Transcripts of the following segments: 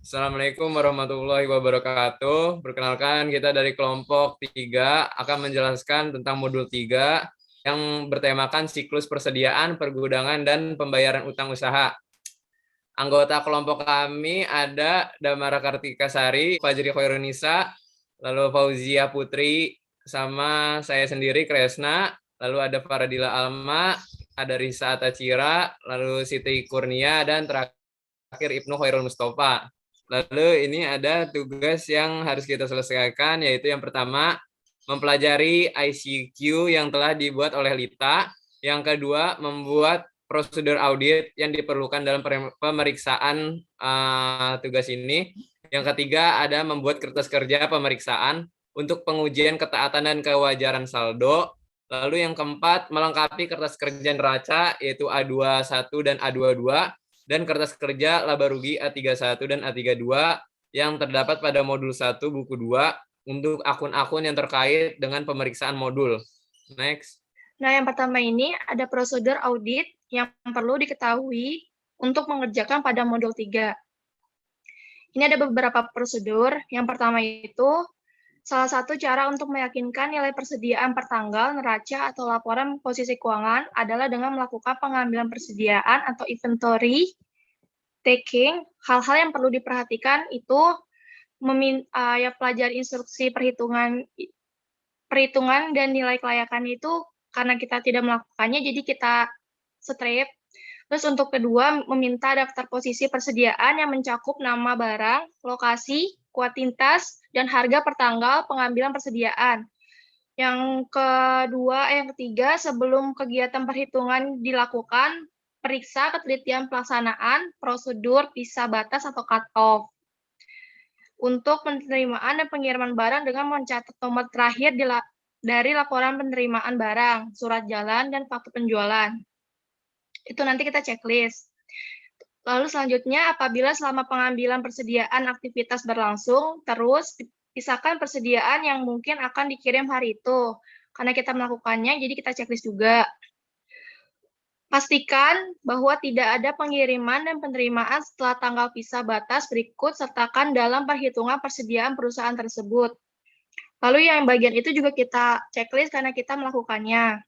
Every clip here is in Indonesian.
Assalamualaikum warahmatullahi wabarakatuh. Perkenalkan, kita dari kelompok 3 akan menjelaskan tentang modul 3 yang bertemakan siklus persediaan, pergudangan, dan pembayaran utang usaha. Anggota kelompok kami ada Damara Kartika Sari, Fajri Khairunisa, lalu Fauzia Putri, sama saya sendiri Kresna, lalu ada Faradila Alma, ada Risa Atacira, lalu Siti Kurnia, dan terakhir Ibnu Khairul Mustafa. Lalu ini ada tugas yang harus kita selesaikan, yaitu yang pertama, mempelajari ICQ yang telah dibuat oleh Lita. Yang kedua, membuat prosedur audit yang diperlukan dalam pemeriksaan tugas ini. Yang ketiga, ada membuat kertas kerja pemeriksaan untuk pengujian ketaatan dan kewajaran saldo. Lalu yang keempat, melengkapi kertas kerja neraca, yaitu A21 dan A22, dan kertas kerja laba rugi A31 dan A32 yang terdapat pada modul 1 buku 2 untuk akun-akun yang terkait dengan pemeriksaan modul. Next. Nah, yang pertama ini ada prosedur audit yang perlu diketahui untuk mengerjakan pada modul 3. Ini ada beberapa prosedur. Yang pertama itu, salah satu cara untuk meyakinkan nilai persediaan per tanggal, neraca, atau laporan posisi keuangan adalah dengan melakukan pengambilan persediaan atau inventory taking. Hal-hal yang perlu diperhatikan itu pelajari instruksi perhitungan dan nilai kelayakan itu karena kita tidak melakukannya, jadi kita strip. Terus untuk kedua, meminta daftar posisi persediaan yang mencakup nama barang, lokasi, kuantitas, dan harga per tanggal pengambilan persediaan. Yang ketiga, sebelum kegiatan perhitungan dilakukan, periksa ketelitian pelaksanaan prosedur pisah batas atau cut-off. Untuk penerimaan dan pengiriman barang dengan mencatat nomor terakhir dari laporan penerimaan barang, surat jalan, dan faktur penjualan. Itu nanti kita checklist. Lalu selanjutnya, apabila selama pengambilan persediaan aktivitas berlangsung, terus pisahkan persediaan yang mungkin akan dikirim hari itu. Karena kita melakukannya, jadi kita checklist juga. Pastikan bahwa tidak ada pengiriman dan penerimaan setelah tanggal pisah batas berikut, sertakan dalam perhitungan persediaan perusahaan tersebut. Lalu yang bagian itu juga kita checklist karena kita melakukannya.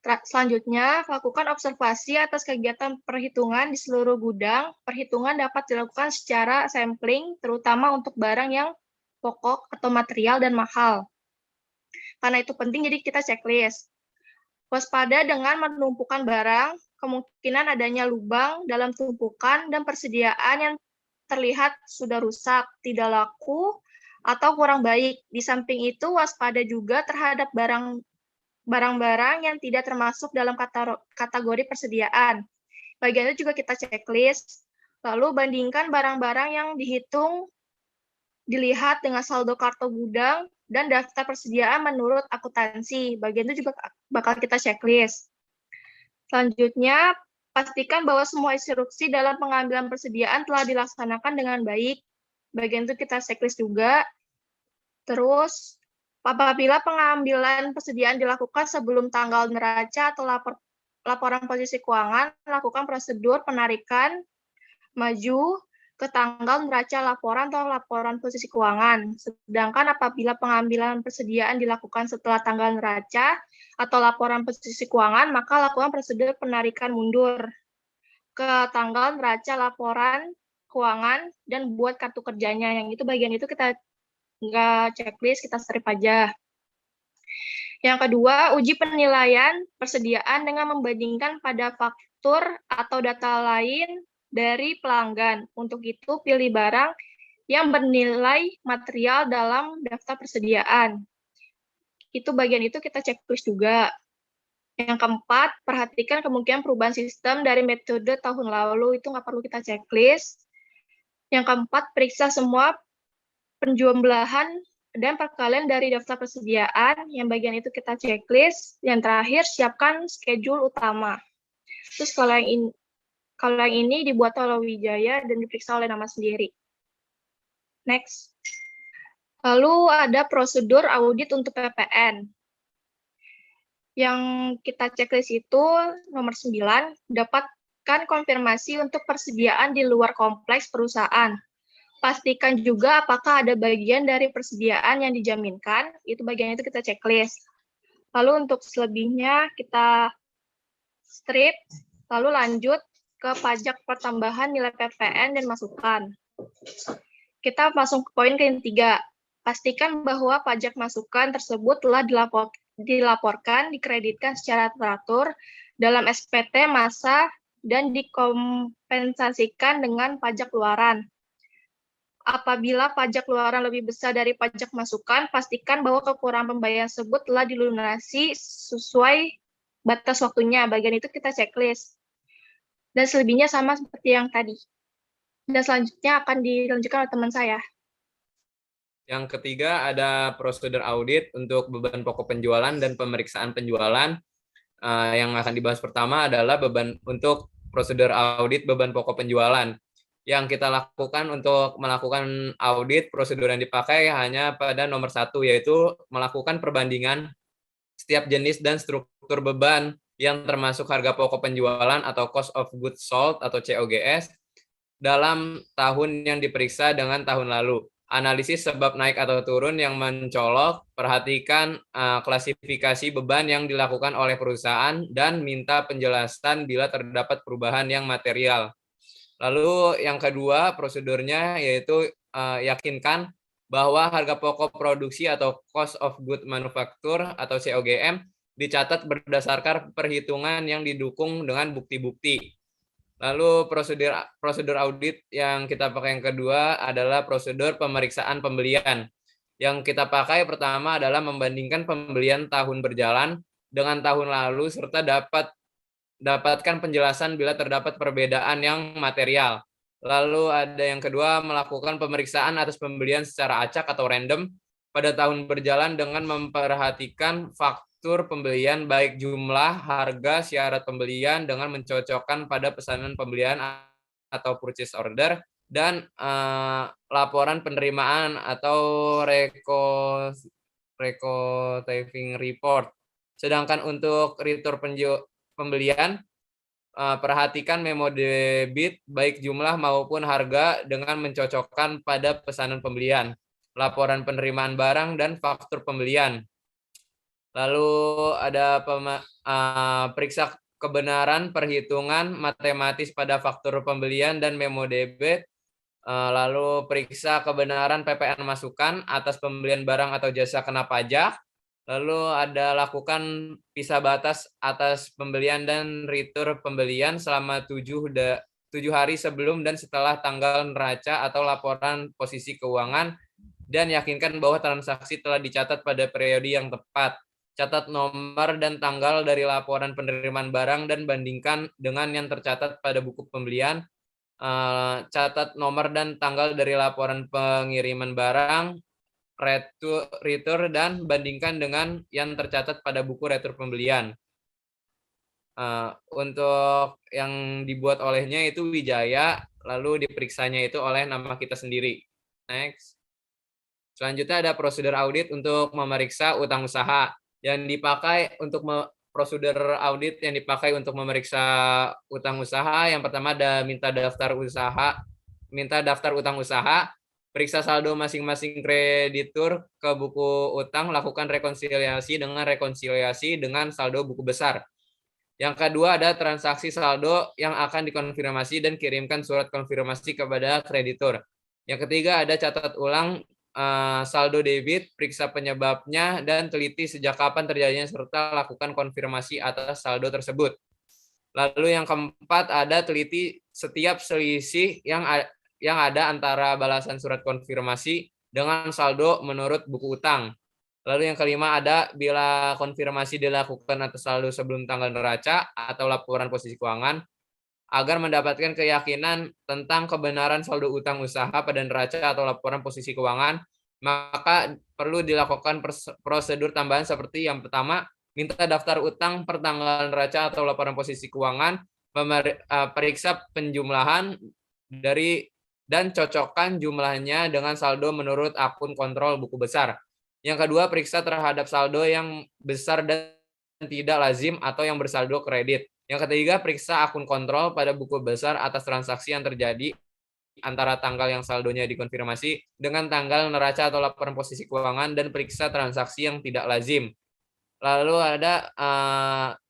Selanjutnya, lakukan observasi atas kegiatan perhitungan di seluruh gudang. Perhitungan dapat dilakukan secara sampling, terutama untuk barang yang pokok atau material dan mahal. Karena itu penting, jadi kita checklist. Waspada dengan menumpukan barang, kemungkinan adanya lubang dalam tumpukan dan persediaan yang terlihat sudah rusak, tidak laku, atau kurang baik. Di samping itu, waspada juga terhadap barang-barang yang tidak termasuk dalam kategori persediaan. Bagian itu juga kita checklist. Lalu bandingkan barang-barang yang dihitung, dilihat dengan saldo kartu gudang, dan daftar persediaan menurut akuntansi. Bagian itu juga bakal kita checklist. Selanjutnya, pastikan bahwa semua instruksi dalam pengambilan persediaan telah dilaksanakan dengan baik. Bagian itu kita checklist juga. Terus, apabila pengambilan persediaan dilakukan sebelum tanggal neraca atau laporan posisi keuangan, lakukan prosedur penarikan maju ke tanggal neraca laporan atau laporan posisi keuangan. Sedangkan apabila pengambilan persediaan dilakukan setelah tanggal neraca atau laporan posisi keuangan, maka lakukan prosedur penarikan mundur ke tanggal neraca laporan keuangan dan buat kartu kerjanya. Yang itu bagian itu kita nggak checklist, kita strip aja. Yang kedua, uji penilaian persediaan dengan membandingkan pada faktur atau data lain dari pelanggan. Untuk itu, pilih barang yang bernilai material dalam daftar persediaan. Itu bagian itu kita checklist juga. Yang keempat, perhatikan kemungkinan perubahan sistem dari metode tahun lalu, itu nggak perlu kita checklist. Yang keempat, periksa semua penjumlahan dan perkalian dari daftar persediaan. Yang bagian itu kita checklist. Yang terakhir, siapkan schedule utama. Terus kalau yang ini dibuat oleh Wijaya dan diperiksa oleh nama sendiri. Next. Lalu ada prosedur audit untuk PPN. Yang kita checklist itu nomor 9, dapatkan konfirmasi untuk persediaan di luar kompleks perusahaan. Pastikan juga apakah ada bagian dari persediaan yang dijaminkan, itu bagian itu kita checklist. Lalu untuk selebihnya kita strip, lalu lanjut ke pajak pertambahan nilai PPN dan masukan. Kita langsung ke poin ketiga. Pastikan bahwa pajak masukan tersebut telah dilaporkan, dikreditkan secara teratur dalam SPT masa dan dikompensasikan dengan pajak luaran. Apabila pajak luaran lebih besar dari pajak masukan, pastikan bahwa kekurangan pembayaran tersebut telah dilunasi sesuai batas waktunya. Bagian itu kita checklist. Dan selebihnya sama seperti yang tadi. Dan selanjutnya akan dilanjutkan oleh teman saya. Yang ketiga ada prosedur audit untuk beban pokok penjualan dan pemeriksaan penjualan. Yang akan dibahas pertama adalah beban untuk prosedur audit beban pokok penjualan. Yang kita lakukan untuk melakukan audit, prosedur yang dipakai hanya pada nomor 1, yaitu melakukan perbandingan setiap jenis dan struktur beban yang termasuk harga pokok penjualan atau cost of goods sold atau COGS dalam tahun yang diperiksa dengan tahun lalu. Analisis sebab naik atau turun yang mencolok, perhatikan klasifikasi beban yang dilakukan oleh perusahaan, dan minta penjelasan bila terdapat perubahan yang material. Lalu yang kedua prosedurnya yaitu yakinkan bahwa harga pokok produksi atau cost of good manufacture atau COGM dicatat berdasarkan perhitungan yang didukung dengan bukti-bukti. Lalu prosedur audit yang kita pakai yang kedua adalah prosedur pemeriksaan pembelian. Yang kita pakai pertama adalah membandingkan pembelian tahun berjalan dengan tahun lalu serta dapatkan penjelasan bila terdapat perbedaan yang material. Lalu ada yang kedua, melakukan pemeriksaan atas pembelian secara acak atau random pada tahun berjalan dengan memperhatikan faktur pembelian baik jumlah, harga, syarat pembelian dengan mencocokkan pada pesanan pembelian atau purchase order dan laporan penerimaan atau recording report. Sedangkan untuk return pembelian, perhatikan memo debit baik jumlah maupun harga dengan mencocokkan pada pesanan pembelian, laporan penerimaan barang dan faktur pembelian. Lalu ada periksa kebenaran perhitungan matematis pada faktur pembelian dan memo debit. Lalu periksa kebenaran PPN masukan atas pembelian barang atau jasa kena pajak. Lalu ada lakukan pisah batas atas pembelian dan retur pembelian selama 7 hari sebelum dan setelah tanggal neraca atau laporan posisi keuangan, dan yakinkan bahwa transaksi telah dicatat pada periode yang tepat. Catat nomor dan tanggal dari laporan penerimaan barang dan bandingkan dengan yang tercatat pada buku pembelian. Catat nomor dan tanggal dari laporan pengiriman barang, retur, dan bandingkan dengan yang tercatat pada buku retur pembelian. Untuk yang dibuat olehnya itu Wijaya, lalu diperiksanya itu oleh nama kita sendiri. Next. Selanjutnya ada prosedur audit untuk memeriksa utang usaha. Yang dipakai untuk prosedur audit yang dipakai untuk memeriksa utang usaha, yang pertama ada minta daftar utang usaha. Periksa saldo masing-masing kreditur ke buku utang, lakukan rekonsiliasi dengan saldo buku besar. Yang kedua ada transaksi saldo yang akan dikonfirmasi dan kirimkan surat konfirmasi kepada kreditur. Yang ketiga ada catat ulang saldo debit, periksa penyebabnya dan teliti sejak kapan terjadinya serta lakukan konfirmasi atas saldo tersebut. Lalu yang keempat ada teliti setiap selisih yang ada antara balasan surat konfirmasi dengan saldo menurut buku utang. Lalu yang kelima ada bila konfirmasi dilakukan atas saldo sebelum tanggal neraca atau laporan posisi keuangan, agar mendapatkan keyakinan tentang kebenaran saldo utang usaha pada neraca atau laporan posisi keuangan, maka perlu dilakukan prosedur tambahan seperti yang pertama, minta daftar utang per tanggal neraca atau laporan posisi keuangan, periksa penjumlahan dan cocokkan jumlahnya dengan saldo menurut akun kontrol buku besar. Yang kedua, periksa terhadap saldo yang besar dan tidak lazim atau yang bersaldo kredit. Yang ketiga, periksa akun kontrol pada buku besar atas transaksi yang terjadi antara tanggal yang saldonya dikonfirmasi dengan tanggal neraca atau laporan posisi keuangan dan periksa transaksi yang tidak lazim. Lalu ada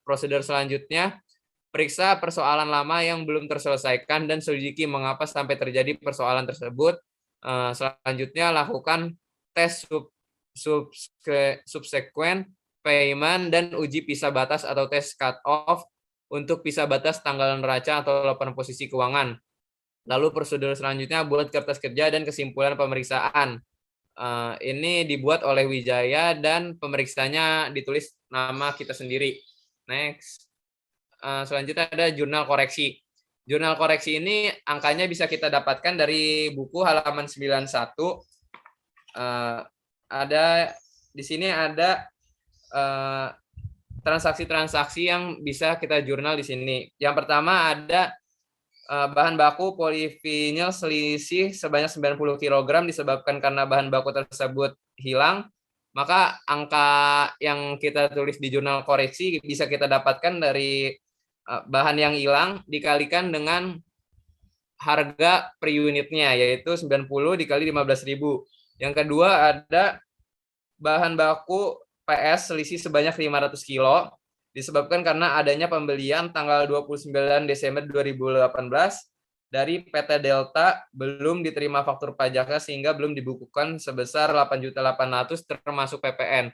prosedur selanjutnya, periksa persoalan lama yang belum terselesaikan dan selidiki mengapa sampai terjadi persoalan tersebut. Selanjutnya lakukan tes subsequent payment dan uji pisah batas atau tes cut off untuk pisah batas tanggal neraca atau laporan posisi keuangan. Lalu prosedur selanjutnya buat kertas kerja dan kesimpulan pemeriksaan. Ini dibuat oleh Wijaya dan pemeriksanya ditulis nama kita sendiri. Next. Selanjutnya ada jurnal koreksi. Jurnal koreksi ini angkanya bisa kita dapatkan dari buku halaman 91. Ada di sini ada transaksi-transaksi yang bisa kita jurnal di sini. Yang pertama ada bahan baku polivinil selisih sebanyak 90 kg disebabkan karena bahan baku tersebut hilang, maka angka yang kita tulis di jurnal koreksi bisa kita dapatkan dari bahan yang hilang dikalikan dengan harga per unitnya, yaitu 90 dikali 15.000. Yang kedua ada bahan baku PS selisih sebanyak 500 kilo disebabkan karena adanya pembelian tanggal 29 Desember 2018 dari PT Delta belum diterima faktur pajaknya sehingga belum dibukukan sebesar 8.800.000 termasuk PPN.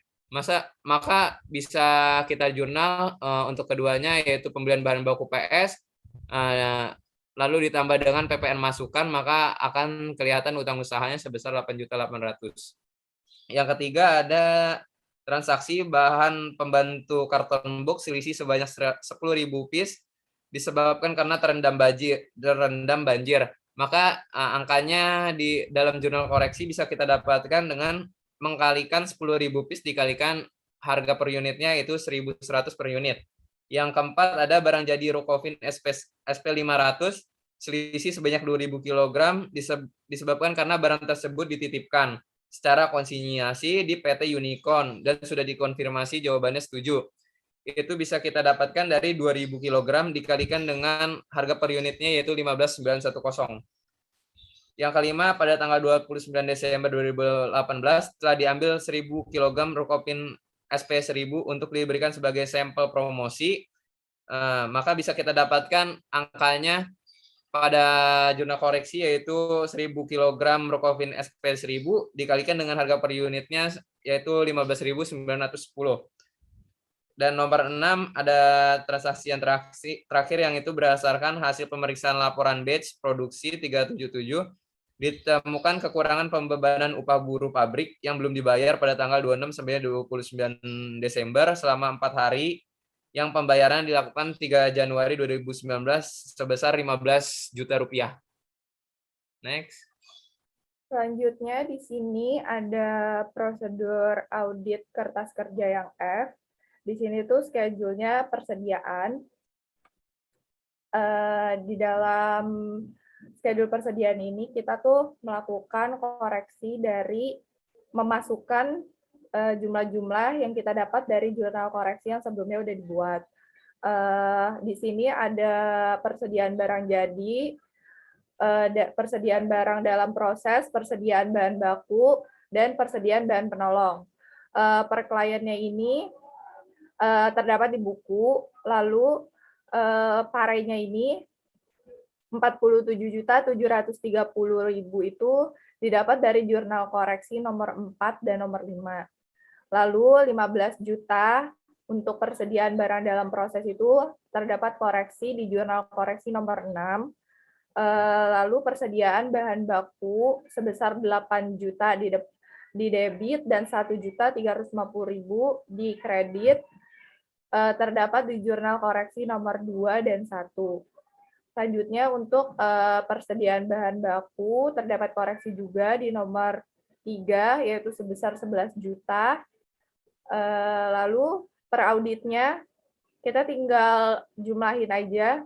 Maka bisa kita jurnal untuk keduanya, yaitu pembelian bahan baku PS lalu ditambah dengan PPN masukan, maka akan kelihatan utang usahanya sebesar 8.800.000. Yang ketiga ada transaksi bahan pembantu karton box selisih sebanyak 10.000 piece disebabkan karena terendam banjir. Maka angkanya di dalam jurnal koreksi bisa kita dapatkan dengan mengkalikan 10.000 piece dikalikan harga per unitnya, itu 1.100 per unit. Yang keempat ada barang jadi Rocovin SP 500 selisih sebanyak 2.000 kg disebabkan karena barang tersebut dititipkan secara konsinyasi di PT Unicorn dan sudah dikonfirmasi jawabannya setuju. Itu bisa kita dapatkan dari 2.000 kg dikalikan dengan harga per unitnya, yaitu 15.910. Yang kelima, pada tanggal 29 Desember 2018 telah diambil 1.000 kg Rocovin SP 1000 untuk diberikan sebagai sampel promosi. Maka bisa kita dapatkan angkanya pada jurnal koreksi, yaitu 1.000 kg Rocovin SP 1000 dikalikan dengan harga per unitnya, yaitu 15.910. Dan nomor 6 ada transaksi yang terakhir yang itu berdasarkan hasil pemeriksaan laporan batch produksi 377 ditemukan kekurangan pembebanan upah buruh pabrik yang belum dibayar pada tanggal 26 sampai 29 Desember selama 4 hari, yang pembayaran dilakukan 3 Januari 2019 sebesar 15 juta rupiah. Next. Selanjutnya di sini ada prosedur audit kertas kerja yang F. Di sini tuh schedule-nya persediaan. Di dalam schedule persediaan ini kita tuh melakukan koreksi dari memasukkan jumlah-jumlah yang kita dapat dari jurnal koreksi yang sebelumnya udah dibuat. Di sini ada persediaan barang jadi, persediaan barang dalam proses, persediaan bahan baku, dan persediaan bahan penolong. Per kliennya ini terdapat di buku, lalu parainya ini 47.730.000 itu didapat dari jurnal koreksi nomor 4 dan nomor 5. Lalu 15 juta untuk persediaan barang dalam proses itu terdapat koreksi di jurnal koreksi nomor 6. Lalu persediaan bahan baku sebesar 8 juta di debit dan 1.350.000 di kredit terdapat di jurnal koreksi nomor 2 dan 1. Selanjutnya untuk persediaan bahan baku terdapat koreksi juga di nomor 3 yaitu sebesar 11 juta. Lalu per auditnya kita tinggal jumlahin aja.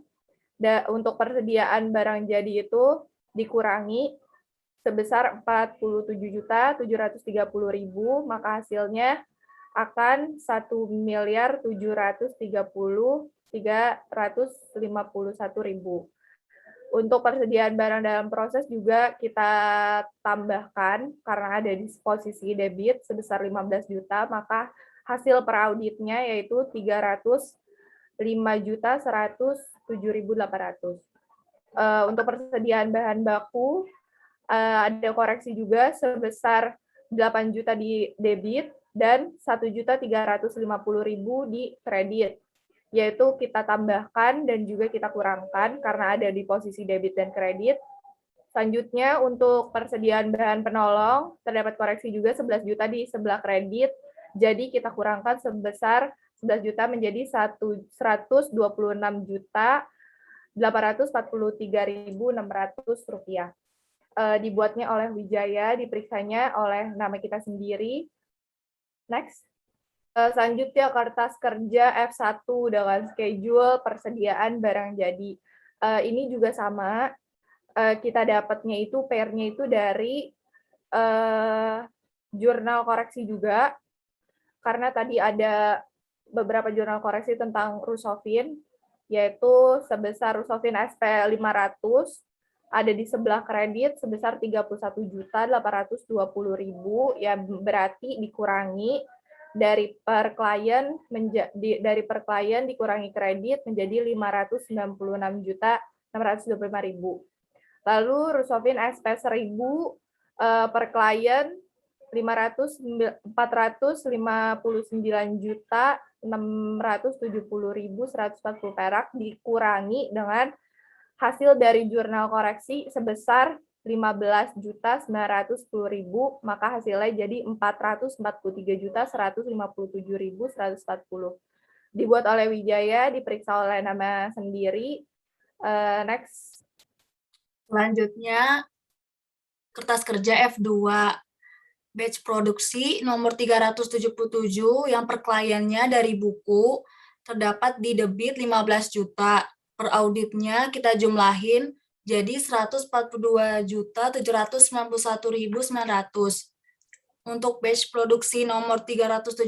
Untuk persediaan barang jadi itu dikurangi sebesar 47.730.000, maka hasilnya akan 1.730.351.000. Untuk persediaan barang dalam proses juga kita tambahkan karena ada di posisi debit sebesar 15 juta, maka hasil per auditnya yaitu 305.107.800. Untuk persediaan bahan baku ada koreksi juga sebesar 8 juta di debit dan 1.350.000 di kredit, yaitu kita tambahkan dan juga kita kurangkan karena ada di posisi debit dan kredit. Selanjutnya untuk persediaan bahan penolong terdapat koreksi juga 11 juta di sebelah kredit, jadi kita kurangkan sebesar 11 juta menjadi 126.843.600 rupiah. Dibuatnya oleh Wijaya, diperiksanya oleh nama kita sendiri. Next. Selanjutnya kertas kerja F1 dengan schedule persediaan barang jadi. Ini juga sama, kita dapatnya itu pair-nya itu dari jurnal koreksi juga, karena tadi ada beberapa jurnal koreksi tentang Rusofin, yaitu sebesar Rusofin SP 500, ada di sebelah kredit sebesar 31.820.000, yang berarti dikurangi dari per klien dikurangi kredit menjadi 596.625.000. Lalu Rusofin SP 1000 per klien 459.670.140 perak dikurangi dengan hasil dari jurnal koreksi sebesar 15.910.000, maka hasilnya jadi 443.157.140. Dibuat oleh Wijaya, diperiksa oleh nama sendiri. Next. Selanjutnya, kertas kerja F2, batch produksi nomor 377 yang per kliennya dari buku terdapat di debit 15 juta. Per auditnya kita jumlahin jadi 142.791.900. Untuk batch produksi nomor 378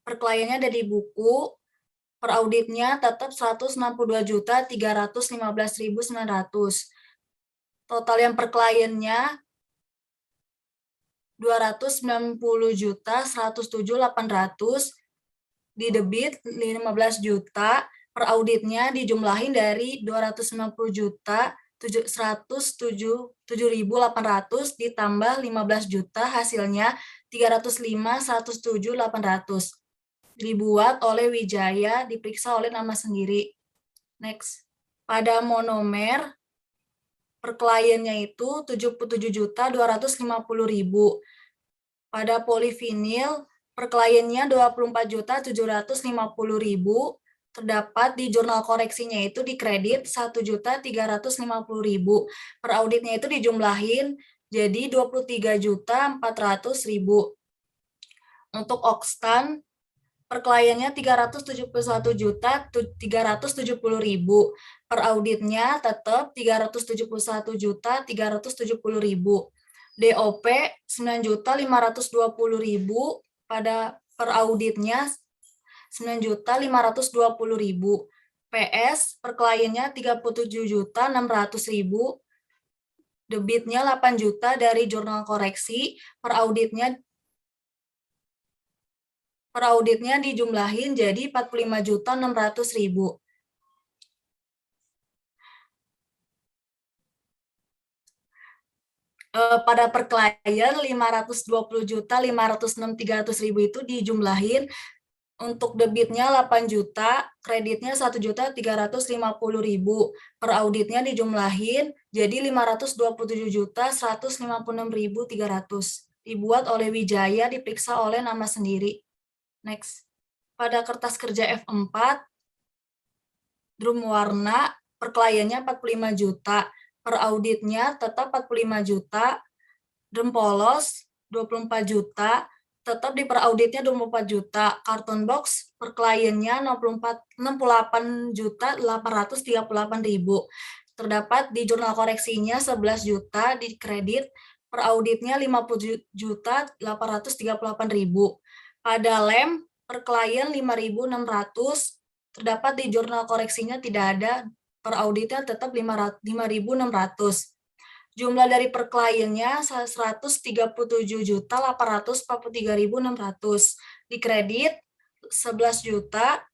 per kliennya dari buku, per auditnya tetap 162.315.900. Total yang per kliennya 290.107.800, di debit 15 juta, per auditnya dijumlahin dari 290.107.800 ditambah 15 juta, hasilnya 305.107.800. Dibuat oleh Wijaya, diperiksa oleh nama sendiri. Next. Pada monomer, per kliennya itu 77.250.000. Pada polivinil, per kliennya 24.750.000. Terdapat di jurnal koreksinya itu di kredit 1.350.000. Per auditnya itu dijumlahin jadi 23.400.000. Untuk Okstan, per kliennya 371.370.000. Per auditnya tetap 371.370.000. DOP 9.520.000, pada per auditnya 9.520.000. PS per kliennya 37.600.000. Debitnya 8 juta dari jurnal koreksi, per auditnya dijumlahin jadi 45.600.000. Pada per klien 520.506.300.000 itu dijumlahin, untuk debitnya 8 juta, kreditnya 1.350.000. Per auditnya dijumlahin jadi 527.156.300. Dibuat oleh Wijaya, diperiksa oleh nama sendiri. Next. Pada kertas kerja F4, drum warna, per kliennya 45 juta. Per auditnya tetap 45 juta. Drum polos 24 juta. Tetap di per auditnya 24 juta. Karton box per kliennya 68.838.000. Terdapat di jurnal koreksinya 11 juta di kredit. Per auditnya 50.838.000. Pada lem per klien 5.600, terdapat di jurnal koreksinya tidak ada, per auditnya tetap 5.600. Jumlah dari per kliennya 137.843.600. Di kredit 11 juta,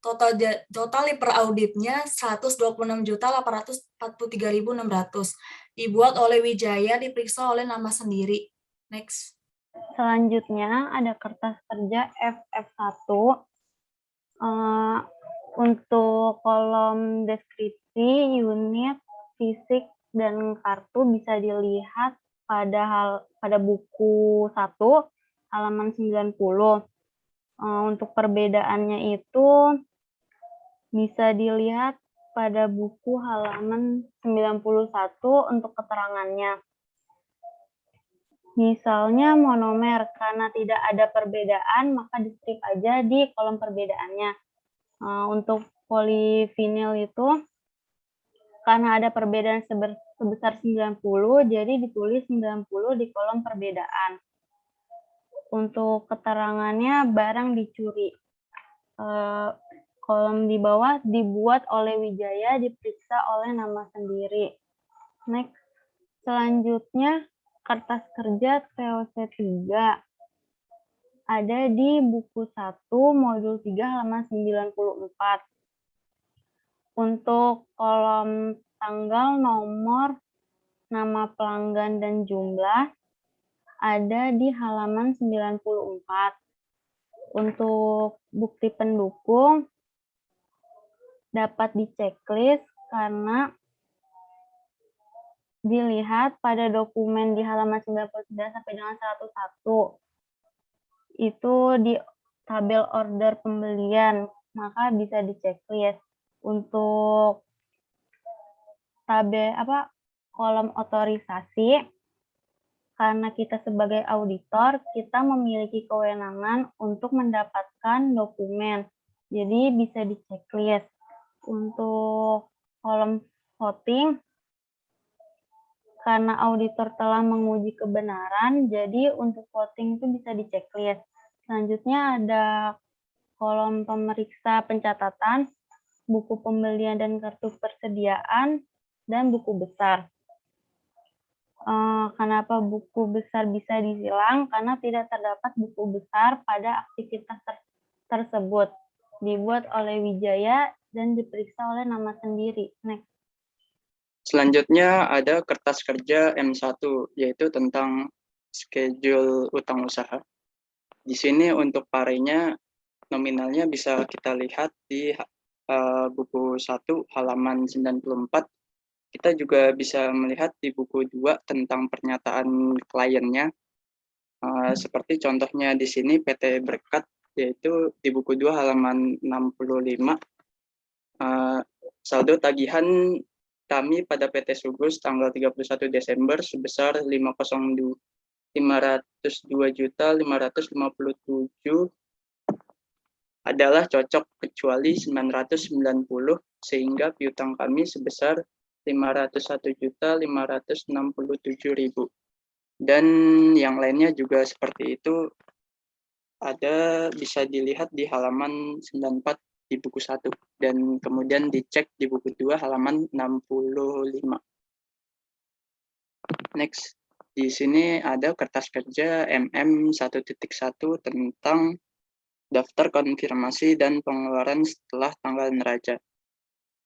total per auditnya 126.843.600. Dibuat oleh Wijaya, diperiksa oleh nama sendiri. Next. Selanjutnya ada kertas kerja FF1. Untuk kolom deskripsi, unit, fisik, dan kartu bisa dilihat pada buku 1 halaman 90. Untuk perbedaannya itu bisa dilihat pada buku halaman 91 untuk keterangannya. Misalnya monomer, karena tidak ada perbedaan, maka di-strip aja di kolom perbedaannya. Untuk polivinil itu, karena ada perbedaan sebesar 90, jadi ditulis 90 di kolom perbedaan. Untuk keterangannya, barang dicuri. Kolom di bawah dibuat oleh Wijaya, diperiksa oleh nama sendiri. Next. Selanjutnya, kertas kerja TOC 3. Ada di buku 1, modul 3, halaman 94. Untuk kolom tanggal, nomor, nama pelanggan, dan jumlah, ada di halaman 94. Untuk bukti pendukung, dapat di-checklist karena dilihat pada dokumen di halaman 99 sampai dengan 101. Itu di tabel order pembelian, maka bisa di-checklist. Untuk kolom otorisasi, karena kita sebagai auditor, kita memiliki kewenangan untuk mendapatkan dokumen. Jadi bisa di-checklist. Untuk kolom voting, karena auditor telah menguji kebenaran, jadi untuk voting itu bisa di-checklist. Selanjutnya ada kolom pemeriksa pencatatan, buku pembelian dan kartu persediaan, dan buku besar. Kenapa buku besar bisa disilang? Karena tidak terdapat buku besar pada aktivitas tersebut. Dibuat oleh Wijaya dan diperiksa oleh nama sendiri. Next. Selanjutnya ada kertas kerja M1, yaitu tentang schedule utang usaha. Di sini untuk parenya, nominalnya bisa kita lihat di buku 1 halaman 94. Kita juga bisa melihat di buku 2 tentang pernyataan kliennya. Seperti contohnya di sini PT Berkat, yaitu di buku 2 halaman 65. Saldo tagihan kami pada PT Sugus tanggal 31 Desember sebesar 502.557 adalah cocok kecuali 990 sehingga piutang kami sebesar 501.567.000. Dan yang lainnya juga seperti itu bisa dilihat di halaman 94 di buku 1 dan kemudian dicek di buku 2 halaman 65. Next, di sini ada kertas kerja MM 1.1 tentang daftar konfirmasi dan pengeluaran setelah tanggal neraca.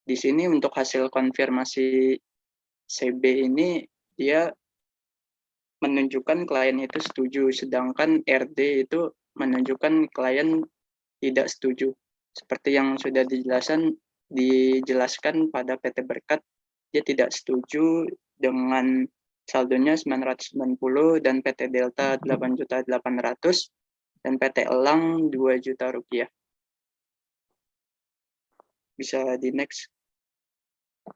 Di sini untuk hasil konfirmasi CB ini dia menunjukkan klien itu setuju, sedangkan RD itu menunjukkan klien tidak setuju. Seperti yang sudah dijelaskan pada PT Berkat, dia tidak setuju dengan saldonya 990 dan PT Delta 8.800.000 dan PT Elang 2 juta rupiah. Bisa di next.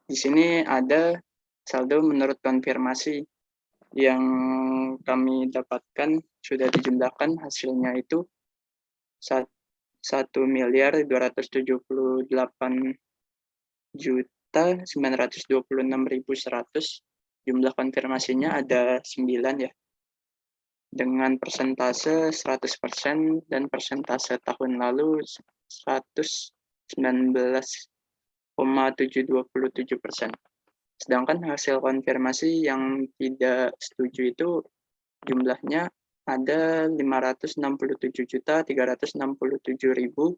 Di sini ada saldo menurut konfirmasi yang kami dapatkan sudah dijumlahkan hasilnya itu 1.288.926.100. Jumlah konfirmasinya ada 9 ya. Dengan persentase 100% dan persentase tahun lalu 119,5%. 727%. Sedangkan hasil konfirmasi yang tidak setuju itu jumlahnya ada 567.367.000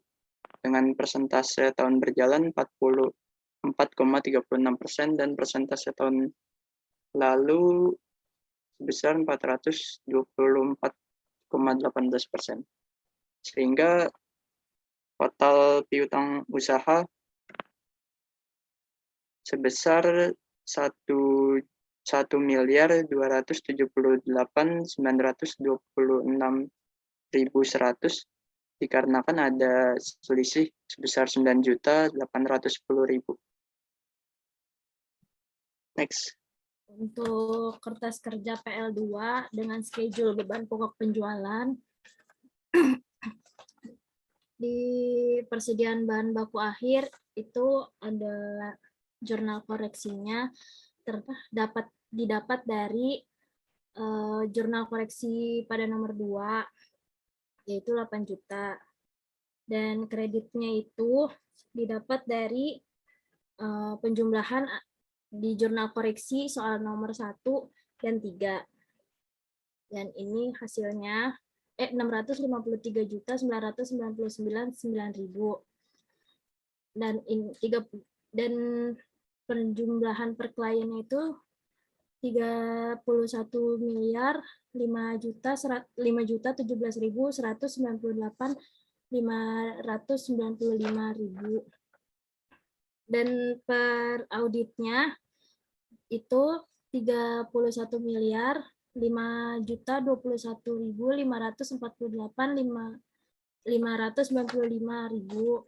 dengan persentase tahun berjalan 44,36% dan persentase tahun lalu sebesar 424,18%. Sehingga total piutang usaha sebesar 1.278.926.100 dikarenakan ada selisih sebesar 9.810.000. Next. Untuk kertas kerja PL2 dengan schedule beban pokok penjualan di persediaan bahan baku akhir itu ada jurnal koreksinya didapat dari jurnal koreksi pada nomor 2 yaitu 8 juta dan kreditnya itu didapat dari penjumlahan di jurnal koreksi soal nomor 1 dan 3. Dan ini hasilnya 653.999.900. Dan penjumlahan per kliennya itu 31.517.195.595.000. Dan per auditnya itu 31.521.548.595.000.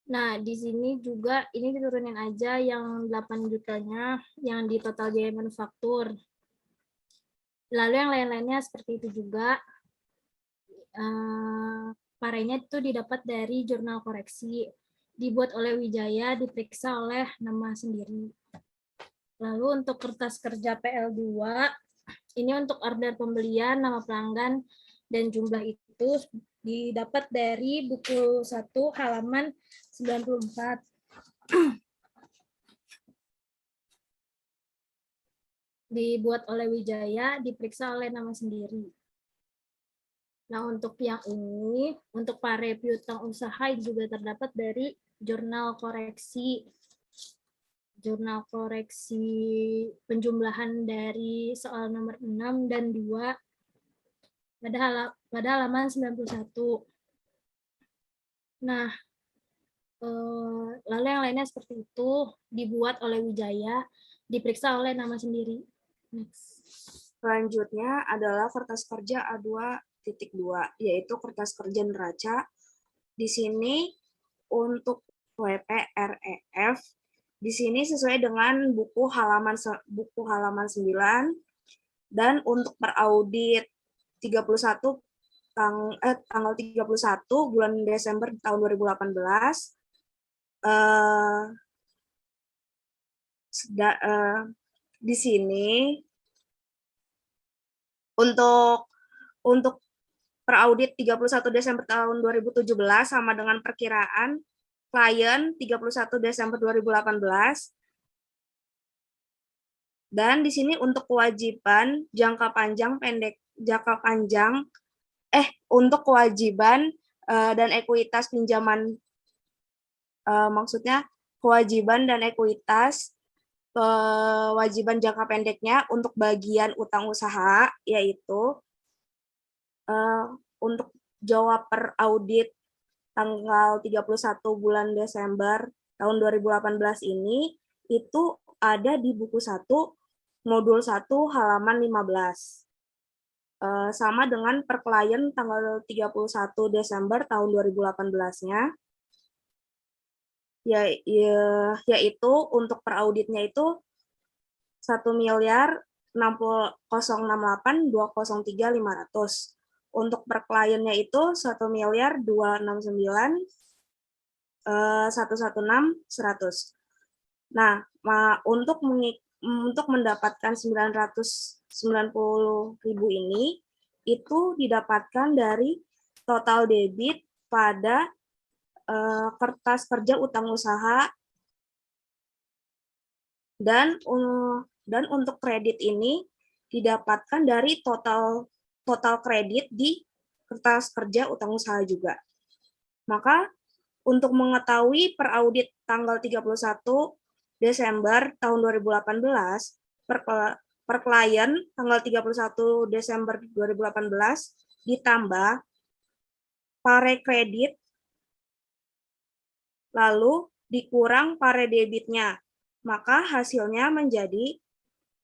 Nah, di sini juga ini diturunin aja yang 8 jutanya yang di total biaya manufaktur. Lalu yang lain-lainnya seperti itu juga. Parenya itu didapat dari jurnal koreksi. Dibuat oleh Wijaya, diperiksa oleh nama sendiri. Lalu untuk kertas kerja PL2, ini untuk order pembelian, nama pelanggan, dan jumlah itu didapat dari buku 1 halaman 94. Dibuat oleh Wijaya, diperiksa oleh nama sendiri. Nah, untuk yang ini, untuk pare piutang usaha juga terdapat dari jurnal koreksi penjumlahan dari soal nomor 6 dan 2 pada halaman 91. Nah, lalu yang lainnya seperti itu dibuat oleh Wijaya, diperiksa oleh nama sendiri. Next. Selanjutnya adalah kertas kerja A2.2, yaitu kertas kerja neraca. Di sini untuk WP REF, di sini sesuai dengan buku halaman 9, dan untuk per audit 31 tanggal 31 bulan Desember tahun 2018 di sini untuk per audit 31 Desember tahun 2017 sama dengan perkiraan klien 31 Desember 2018. Dan di sini untuk kewajiban untuk kewajiban dan ekuitas pinjaman, maksudnya kewajiban dan ekuitas kewajiban jangka pendeknya untuk bagian utang usaha, yaitu untuk jawab per audit tanggal 31 bulan Desember tahun 2018 ini itu ada di buku 1 modul 1 halaman 15. Sama dengan per klien tanggal 31 Desember tahun 2018-nya. Yaitu untuk per auditnya itu 1.068.203.500. Untuk per kliennya itu 1.269.116.100. Nah, untuk mendapatkan 990.000 ini itu didapatkan dari total debit pada kertas kerja utang usaha, dan untuk kredit ini didapatkan dari total kredit di kertas kerja utang usaha juga. Maka untuk mengetahui per audit tanggal 31 Desember tahun 2018 per klien tanggal 31 Desember 2018 ditambah pare kredit lalu dikurang pare debitnya, maka hasilnya menjadi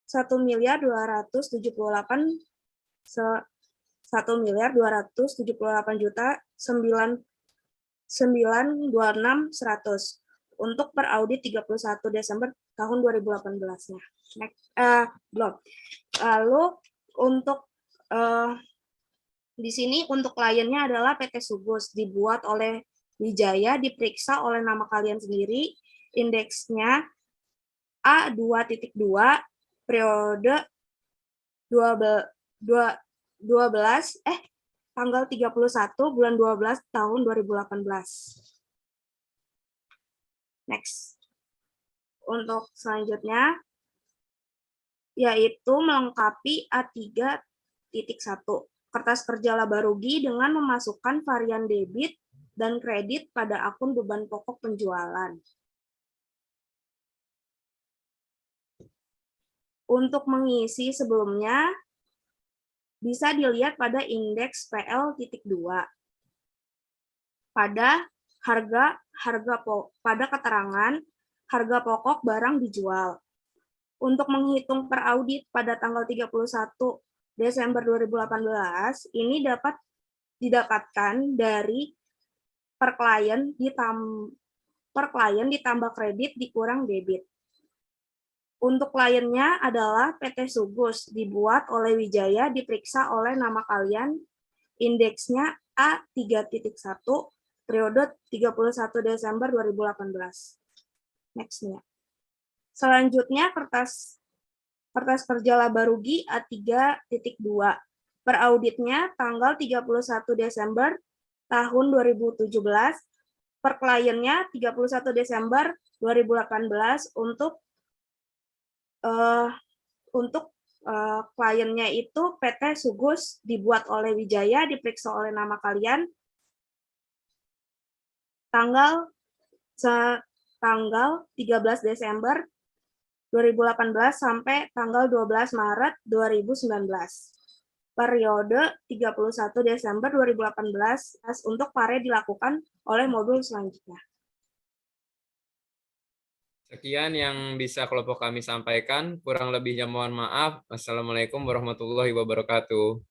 1.278.926.100 untuk per audit 31 Desember tahun 2018-nya. Belum. Lalu untuk di sini untuk kliennya adalah PT Sugus, dibuat oleh Wijaya, diperiksa oleh nama kalian sendiri, indeksnya A2.2, periode tanggal 31 bulan 12 tahun 2018. Next. Untuk selanjutnya, yaitu melengkapi A3.1, kertas kerja laba rugi dengan memasukkan varian debit dan kredit pada akun beban pokok penjualan. Untuk mengisi sebelumnya, bisa dilihat pada indeks PL.2. Pada pada keterangan harga pokok barang dijual. Untuk menghitung per audit pada tanggal 31 Desember 2018, ini dapat didapatkan dari per klien ditambah kredit dikurang debit. Untuk kliennya adalah PT Sugus, dibuat oleh Wijaya, diperiksa oleh nama kalian, indeksnya A3.1, periode 31 Desember 2018. Next-nya. Selanjutnya, kertas kerja laba rugi A3.2. Per auditnya tanggal 31 Desember tahun 2017, per kliennya 31 Desember 2018 untuk kliennya itu PT Sugus, dibuat oleh Wijaya, diperiksa oleh nama kalian, tanggal 13 Desember 2018 sampai tanggal 12 Maret 2019. Periode 31 Desember 2018 untuk pare dilakukan oleh modul selanjutnya. Sekian yang bisa kelompok kami sampaikan. Kurang lebihnya mohon maaf. Wassalamualaikum warahmatullahi wabarakatuh.